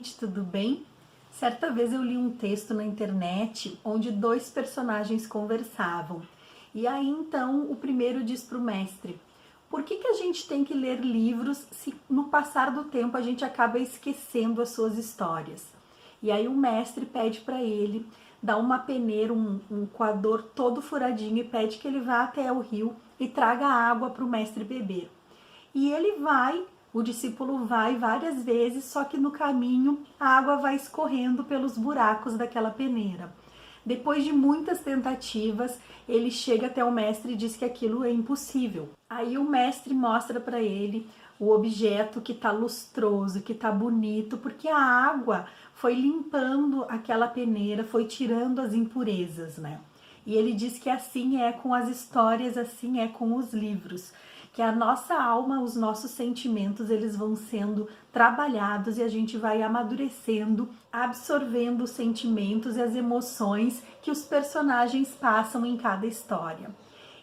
gente, tudo bem? Certa vez eu li um texto na internet onde dois personagens conversavam. E aí então o primeiro diz para o mestre: por que a gente tem que ler livros se no passar do tempo a gente acaba esquecendo as suas histórias? E aí o mestre pede para ele, dá uma peneira, um coador todo furadinho e pede que ele vá até o rio e traga água para o mestre beber. E ele vai, o discípulo vai várias vezes, só que no caminho a água vai escorrendo pelos buracos daquela peneira. Depois de muitas tentativas, ele chega até o mestre e diz que aquilo é impossível. Aí o mestre mostra para ele o objeto que está lustroso, que está bonito, porque a água foi limpando aquela peneira, foi tirando as impurezas, né? E ele diz que assim é com as histórias, assim é com os livros, que a nossa alma, os nossos sentimentos, eles vão sendo trabalhados e a gente vai amadurecendo, absorvendo os sentimentos e as emoções que os personagens passam em cada história.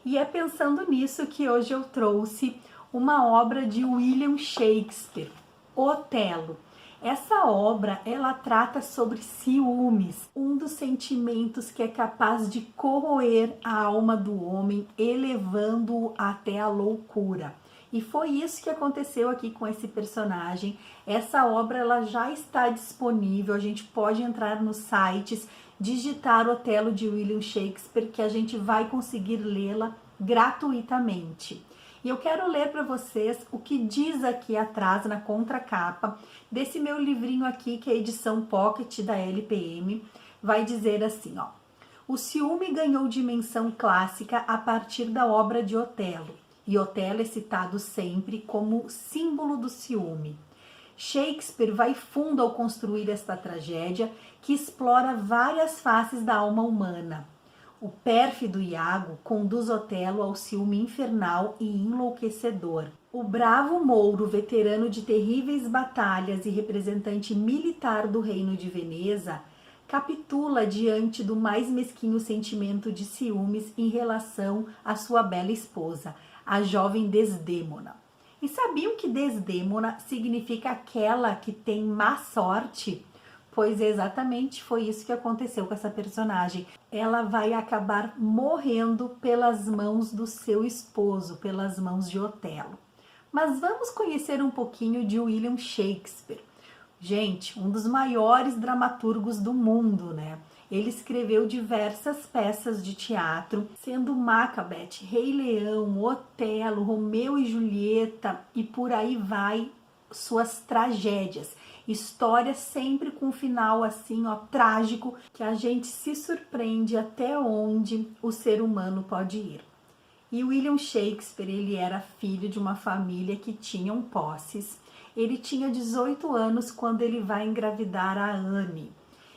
E é pensando nisso que hoje eu trouxe uma obra de William Shakespeare, Otelo. Essa obra, ela trata sobre ciúmes, um dos sentimentos que é capaz de corroer a alma do homem, elevando-o até a loucura. E foi isso que aconteceu aqui com esse personagem. Essa obra ela já está disponível, a gente pode entrar nos sites, digitar Otelo de William Shakespeare, que a gente vai conseguir lê-la gratuitamente. E eu quero ler para vocês o que diz aqui atrás na contracapa desse meu livrinho aqui, que é a edição Pocket da LPM. Vai dizer assim, ó: o ciúme ganhou dimensão clássica a partir da obra de Otelo, e Otelo é citado sempre como símbolo do ciúme. Shakespeare vai fundo ao construir esta tragédia que explora várias faces da alma humana. O pérfido Iago conduz Otelo ao ciúme infernal e enlouquecedor. O bravo Mouro, veterano de terríveis batalhas e representante militar do reino de Veneza, capitula diante do mais mesquinho sentimento de ciúmes em relação à sua bela esposa, a jovem Desdêmona. E sabiam que Desdêmona significa aquela que tem má sorte? Pois exatamente foi isso que aconteceu com essa personagem. Ela vai acabar morrendo pelas mãos do seu esposo, pelas mãos de Otelo. Mas vamos conhecer um pouquinho de William Shakespeare. Gente, um dos maiores dramaturgos do mundo, né? Ele escreveu diversas peças de teatro, sendo Macbeth, Rei Leão, Otelo, Romeu e Julieta e por aí vai, suas tragédias. Histórias sempre com um final assim, ó, trágico, que a gente se surpreende até onde o ser humano pode ir. E William Shakespeare, ele era filho de uma família que tinham posses. Ele tinha 18 anos quando ele vai engravidar a Anne.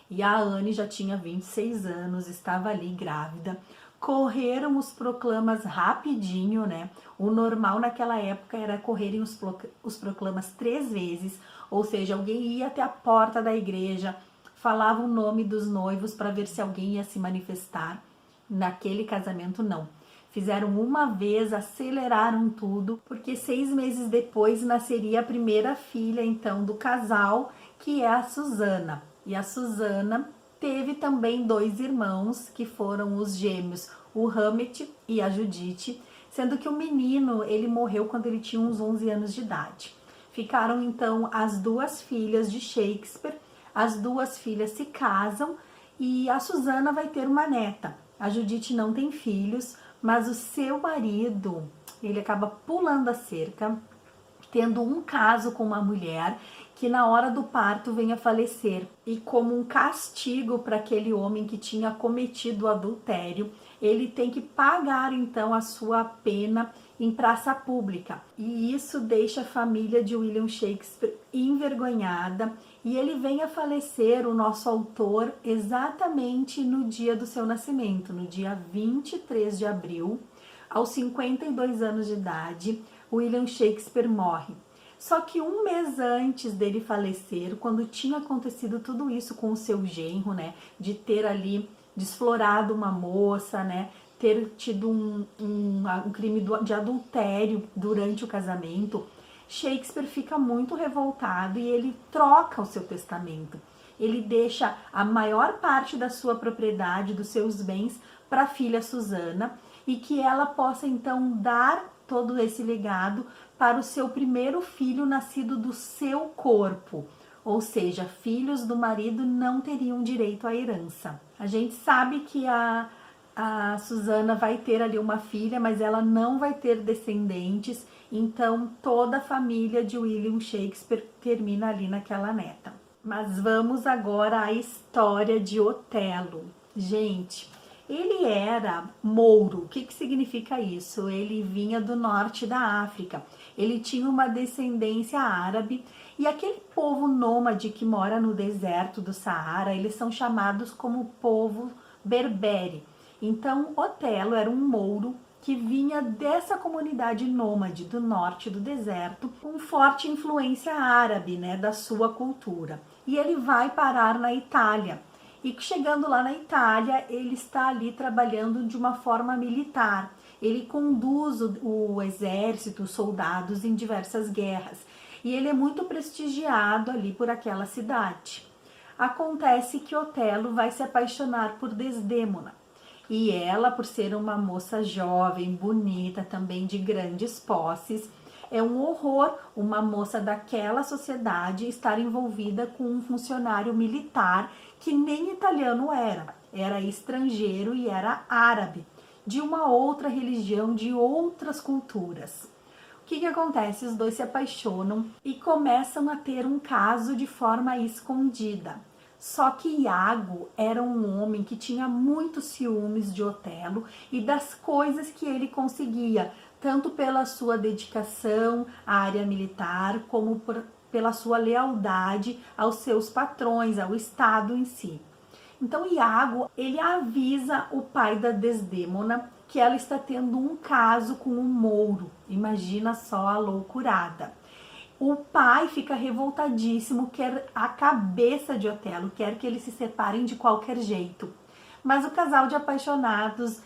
E a Anne já tinha 26 anos, estava ali grávida. Correram os proclamas rapidinho, né? O normal naquela época era correrem os proclamas 3 vezes, ou seja, alguém ia até a porta da igreja, falava o nome dos noivos para ver se alguém ia se manifestar. Naquele casamento, não. Fizeram uma vez, aceleraram tudo, porque 6 meses depois nasceria a primeira filha, então, do casal, que é a Susana. E a Susana teve também 2 irmãos, que foram os gêmeos, o Hamlet e a Judite, sendo que o menino, ele morreu quando ele tinha uns 11 anos de idade. Ficaram, então, as 2 filhas de Shakespeare, as 2 filhas se casam e a Susana vai ter uma neta. A Judite não tem filhos, mas o seu marido, ele acaba pulando a cerca, tendo um caso com uma mulher que na hora do parto vem a falecer. E como um castigo para aquele homem que tinha cometido o adultério, ele tem que pagar então a sua pena em praça pública. E isso deixa a família de William Shakespeare envergonhada e ele vem a falecer, o nosso autor, exatamente no dia do seu nascimento, no dia 23 de abril, aos 52 anos de idade, William Shakespeare morre. Só que um mês antes dele falecer, quando tinha acontecido tudo isso com o seu genro, né, de ter ali desflorado uma moça, né, ter tido um crime de adultério durante o casamento, Shakespeare fica muito revoltado e ele troca o seu testamento. Ele deixa a maior parte da sua propriedade, dos seus bens, para a filha Susana, e que ela possa então dar todo esse legado para o seu primeiro filho nascido do seu corpo. Ou seja, filhos do marido não teriam direito à herança. A gente sabe que a Susana vai ter ali uma filha, mas ela não vai ter descendentes, então toda a família de William Shakespeare termina ali naquela neta. Mas vamos agora à história de Otelo. Gente, ele era mouro. O que significa isso? Ele vinha do norte da África. Ele tinha uma descendência árabe e aquele povo nômade que mora no deserto do Saara, eles são chamados como povo berbere. Então, Otelo era um mouro que vinha dessa comunidade nômade do norte do deserto, com forte influência árabe, né, da sua cultura. E ele vai parar na Itália. E chegando lá na Itália, ele está ali trabalhando de uma forma militar. Ele conduz o exército, os soldados em diversas guerras. E ele é muito prestigiado ali por aquela cidade. Acontece que Otelo vai se apaixonar por Desdémona. E ela, por ser uma moça jovem, bonita, também de grandes posses, é um horror uma moça daquela sociedade estar envolvida com um funcionário militar que nem italiano era estrangeiro e era árabe, de uma outra religião, de outras culturas. O que acontece? Os dois se apaixonam e começam a ter um caso de forma escondida. Só que Iago era um homem que tinha muitos ciúmes de Otelo e das coisas que ele conseguia, tanto pela sua dedicação à área militar, como pela sua lealdade aos seus patrões, ao Estado em si. Então Iago, ele avisa o pai da Desdémona que ela está tendo um caso com um mouro. Imagina só a loucurada. O pai fica revoltadíssimo, quer a cabeça de Otelo, quer que eles se separem de qualquer jeito. Mas o casal de apaixonados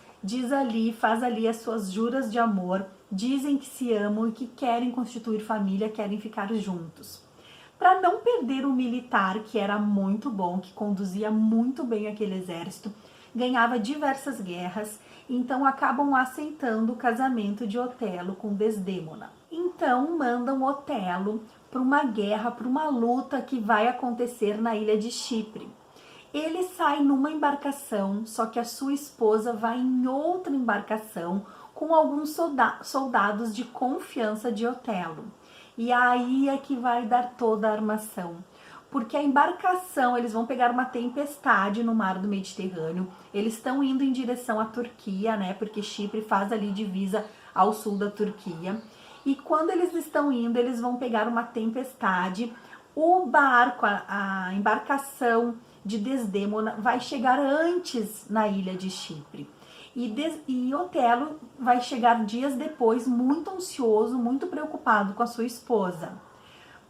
faz ali as suas juras de amor, dizem que se amam e que querem constituir família, querem ficar juntos. Para não perder o militar, que era muito bom, que conduzia muito bem aquele exército, ganhava diversas guerras, então acabam aceitando o casamento de Otelo com Desdémona. Então mandam Otelo para uma guerra, para uma luta que vai acontecer na ilha de Chipre. Ele sai numa embarcação, só que a sua esposa vai em outra embarcação com alguns soldados de confiança de Otelo. E aí é que vai dar toda a armação. Porque a embarcação, eles vão pegar uma tempestade no mar do Mediterrâneo. Eles estão indo em direção à Turquia, né? Porque Chipre faz ali divisa ao sul da Turquia. E quando eles estão indo, eles vão pegar uma tempestade. O barco, a embarcação de Desdémona vai chegar antes na ilha de Chipre. E Otelo vai chegar dias depois, muito ansioso, muito preocupado com a sua esposa.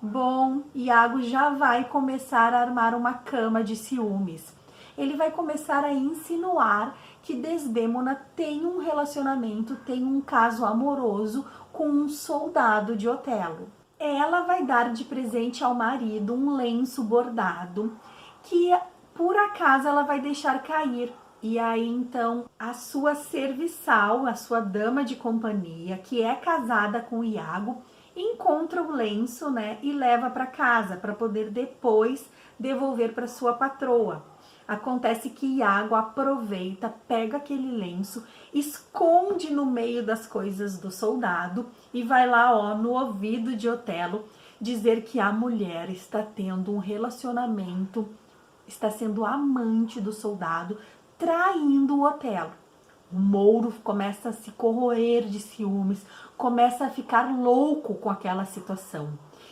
Bom, Iago já vai começar a armar uma cama de ciúmes. Ele vai começar a insinuar que Desdémona tem um relacionamento, tem um caso amoroso com um soldado de Otelo. Ela vai dar de presente ao marido um lenço bordado que, por acaso, ela vai deixar cair. E aí, então, a sua serviçal, a sua dama de companhia, que é casada com Iago, encontra o lenço, né, e leva para casa para poder depois devolver para sua patroa. Acontece que Iago aproveita, pega aquele lenço, esconde no meio das coisas do soldado e vai lá, ó, no ouvido de Otelo dizer que a mulher está tendo um relacionamento, está sendo amante do soldado, traindo o Otelo. O mouro começa a se corroer de ciúmes, começa a ficar louco com aquela situação.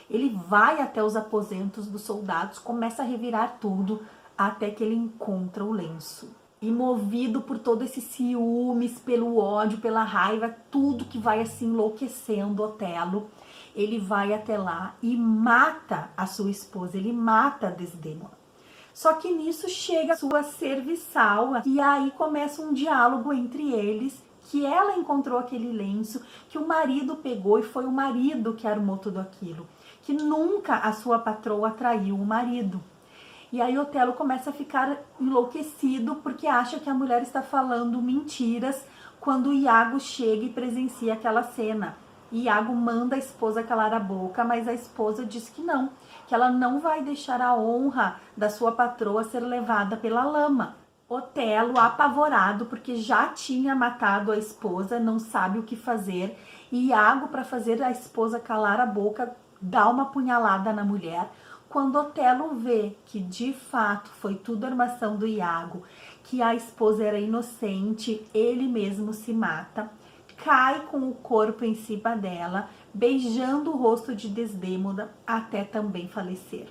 Ele vai até os aposentos dos soldados, começa a revirar tudo, até que ele encontra o lenço. E movido por todo esse ciúmes, pelo ódio, pela raiva, tudo que vai assim enlouquecendo Otelo, ele vai até lá e mata a sua esposa, ele mata a Desdémona. Só que nisso chega a sua serviçal e aí começa um diálogo entre eles que ela encontrou aquele lenço, que o marido pegou e foi o marido que armou tudo aquilo, que nunca a sua patroa traiu o marido. E aí Otelo começa a ficar enlouquecido porque acha que a mulher está falando mentiras quando Iago chega e presencia aquela cena. Iago manda a esposa calar a boca, mas a esposa diz que não, que ela não vai deixar a honra da sua patroa ser levada pela lama. Otelo, apavorado, porque já tinha matado a esposa, não sabe o que fazer, e Iago, para fazer a esposa calar a boca, dá uma punhalada na mulher. Quando Otelo vê que de fato foi tudo armação do Iago, que a esposa era inocente, ele mesmo se mata, cai com o corpo em cima dela, beijando o rosto de Desdémoda até também falecer.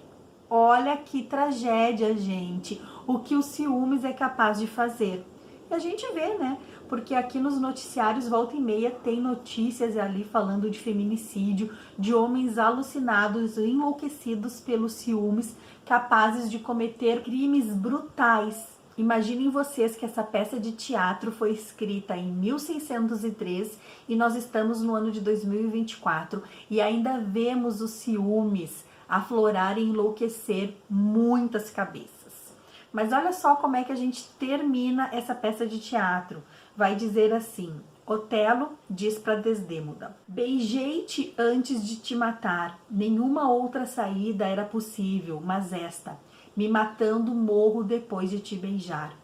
Olha que tragédia, gente, o que o ciúmes é capaz de fazer. E a gente vê, né? Porque aqui nos noticiários, volta e meia, tem notícias ali falando de feminicídio, de homens alucinados, enlouquecidos pelos ciúmes, capazes de cometer crimes brutais. Imaginem vocês que essa peça de teatro foi escrita em 1603 e nós estamos no ano de 2024 e ainda vemos os ciúmes aflorar e enlouquecer muitas cabeças. Mas olha só como é que a gente termina essa peça de teatro. Vai dizer assim: Otelo diz para Desdémoda: beijei-te antes de te matar, nenhuma outra saída era possível, mas esta, me matando morro depois de te beijar.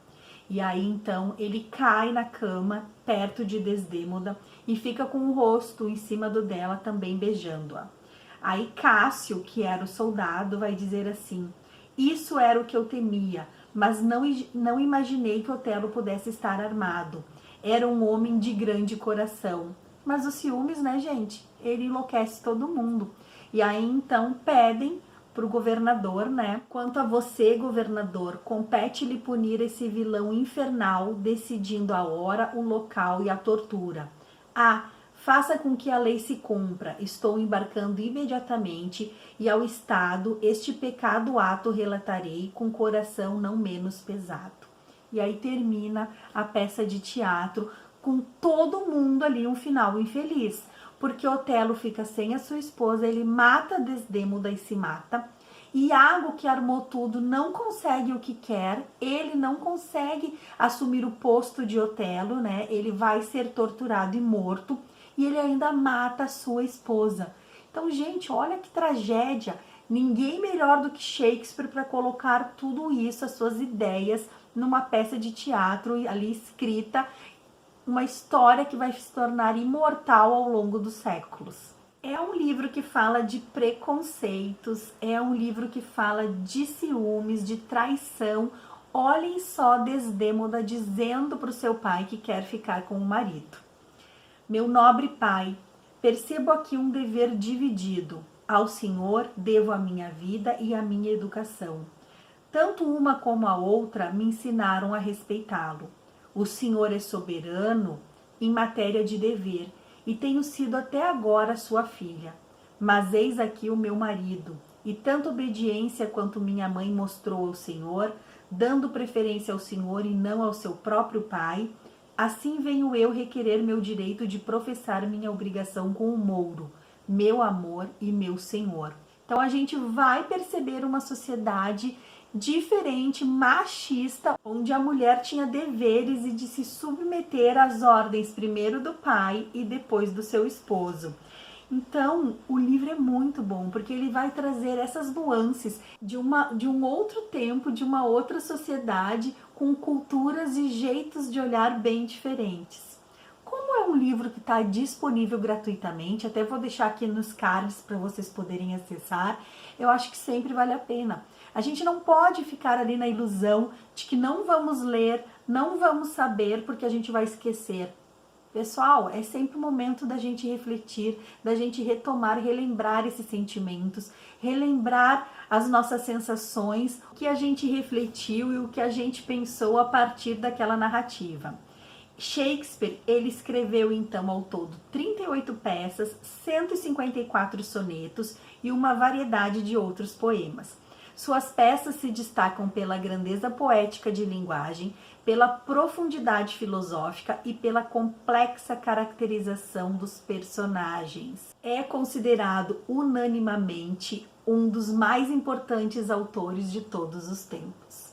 E aí então ele cai na cama perto de Desdémoda e fica com o rosto em cima do dela também beijando-a. Aí Cássio, que era o soldado, vai dizer assim: isso era o que eu temia, mas não imaginei que Otelo pudesse estar armado. Era um homem de grande coração. Mas os ciúmes, né, gente? Ele enlouquece todo mundo. E aí, então, pedem para o governador, né? Quanto a você, governador, compete-lhe punir esse vilão infernal, decidindo a hora, o local e a tortura. Faça com que a lei se cumpra. Estou embarcando imediatamente e ao Estado este pecado ato relatarei com coração não menos pesado. E aí termina a peça de teatro com todo mundo ali um final infeliz, porque Otelo fica sem a sua esposa, ele mata Desdémoda e se mata. Iago, que armou tudo, não consegue o que quer, ele não consegue assumir o posto de Otelo, né? Ele vai ser torturado e morto, e ele ainda mata a sua esposa. Então, gente, olha que tragédia. Ninguém melhor do que Shakespeare para colocar tudo isso, as suas ideias, numa peça de teatro ali escrita, uma história que vai se tornar imortal ao longo dos séculos. É um livro que fala de preconceitos, é um livro que fala de ciúmes, de traição. Olhem só Desdémoda dizendo para o seu pai que quer ficar com o marido. Meu nobre pai, percebo aqui um dever dividido. Ao Senhor devo a minha vida e a minha educação. Tanto uma como a outra me ensinaram a respeitá-lo. O Senhor é soberano em matéria de dever e tenho sido até agora sua filha. Mas eis aqui o meu marido, e tanta obediência quanto minha mãe mostrou ao Senhor, dando preferência ao Senhor e não ao seu próprio pai, assim venho eu requerer meu direito de professar minha obrigação com o mouro, meu amor e meu Senhor. Então a gente vai perceber uma sociedade diferente, machista, onde a mulher tinha deveres e de se submeter às ordens primeiro do pai e depois do seu esposo. Então, o livro é muito bom, porque ele vai trazer essas nuances de um outro tempo, de uma outra sociedade, com culturas e jeitos de olhar bem diferentes. Como é um livro que está disponível gratuitamente, até vou deixar aqui nos cards para vocês poderem acessar, eu acho que sempre vale a pena. A gente não pode ficar ali na ilusão de que não vamos ler, não vamos saber, porque a gente vai esquecer. Pessoal, é sempre o momento da gente refletir, da gente retomar, relembrar esses sentimentos, relembrar as nossas sensações, o que a gente refletiu e o que a gente pensou a partir daquela narrativa. Shakespeare, ele escreveu então ao todo 38 peças, 154 sonetos e uma variedade de outros poemas. Suas peças se destacam pela grandeza poética de linguagem, pela profundidade filosófica e pela complexa caracterização dos personagens. É considerado unanimamente um dos mais importantes autores de todos os tempos.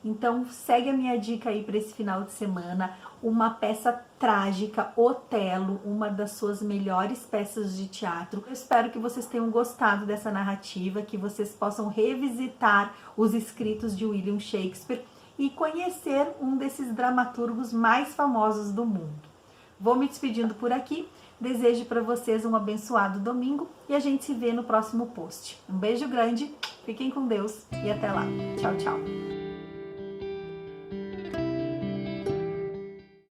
Então, segue a minha dica aí para esse final de semana, uma peça trágica, Otelo, uma das suas melhores peças de teatro. Eu espero que vocês tenham gostado dessa narrativa, que vocês possam revisitar os escritos de William Shakespeare e conhecer um desses dramaturgos mais famosos do mundo. Vou me despedindo por aqui, desejo para vocês um abençoado domingo e a gente se vê no próximo post. Um beijo grande, fiquem com Deus e até lá. Tchau, tchau.